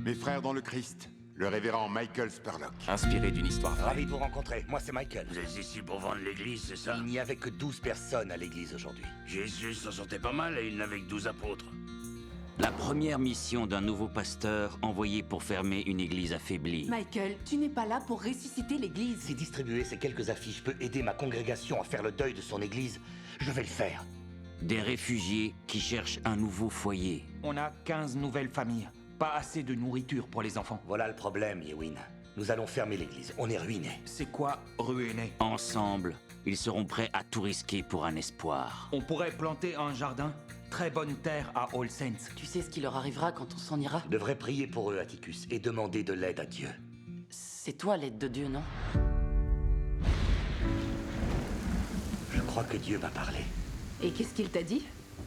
Mes frères dans le Christ, le révérend Michael Spurlock. Inspiré d'une histoire vraie. Ravi de vous rencontrer, moi c'est Michael. Vous êtes ici pour vendre l'église, c'est ça? Il n'y avait que 12 personnes à l'église aujourd'hui. Jésus s'en sortait pas mal et il n'avait que 12 apôtres. La première mission d'un nouveau pasteur envoyé pour fermer une église affaiblie. Michael, tu n'es pas là pour ressusciter l'église. Si distribuer ces quelques affiches peut aider ma congrégation à faire le deuil de son église, je vais le faire. Des réfugiés qui cherchent un nouveau foyer. On a 15 nouvelles familles. Pas assez de nourriture pour les enfants. Voilà le problème, Yewin. Nous allons fermer l'église, on est ruinés. C'est quoi ruiner? Ensemble, ils seront prêts à tout risquer pour un espoir. On pourrait planter un jardin. Très bonne terre à All Saints. Tu sais ce qui leur arrivera quand on s'en ira? Je devrais prier pour eux, Atticus, et demander de l'aide à Dieu. C'est toi l'aide de Dieu, non? Je crois que Dieu m'a parlé. Et qu'est-ce qu'il t'a dit?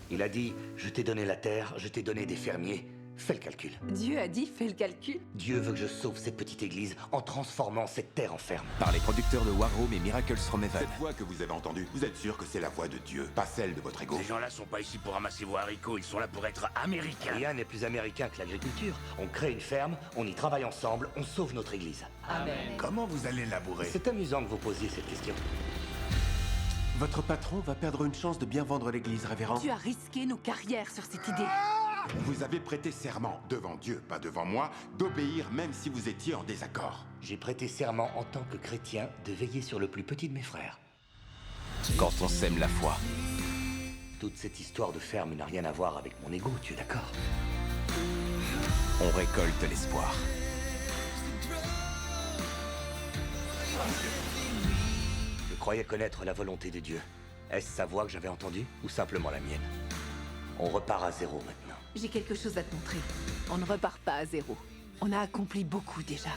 Il a dit, je t'ai donné la terre, je t'ai donné des fermiers. Fais le calcul. Dieu a dit, fais le calcul. Dieu veut que je sauve cette petite église en transformant cette terre en ferme. Par les producteurs de War Room et Miracles from Heaven. Cette voix que vous avez entendue, vous êtes sûr que c'est la voix de Dieu, pas celle de votre ego? Ces gens-là sont pas ici pour ramasser vos haricots, ils sont là pour être américains. Rien n'est plus américain que l'agriculture. On crée une ferme, on y travaille ensemble, on sauve notre église. Amen. Comment vous allez labourer? C'est amusant que vous posiez cette question. Votre patron va perdre une chance de bien vendre l'église, révérend. Tu as risqué nos carrières sur cette idée. Vous avez prêté serment, devant Dieu, pas devant moi, d'obéir même si vous étiez en désaccord. J'ai prêté serment en tant que chrétien de veiller sur le plus petit de mes frères. Quand on sème la foi. Toute cette histoire de ferme n'a rien à voir avec mon ego, tu es d'accord? On récolte l'espoir. Je croyais connaître la volonté de Dieu. Est-ce sa voix que j'avais entendue ou simplement la mienne? On repart à zéro maintenant. J'ai quelque chose à te montrer. On ne repart pas à zéro. On a accompli beaucoup déjà.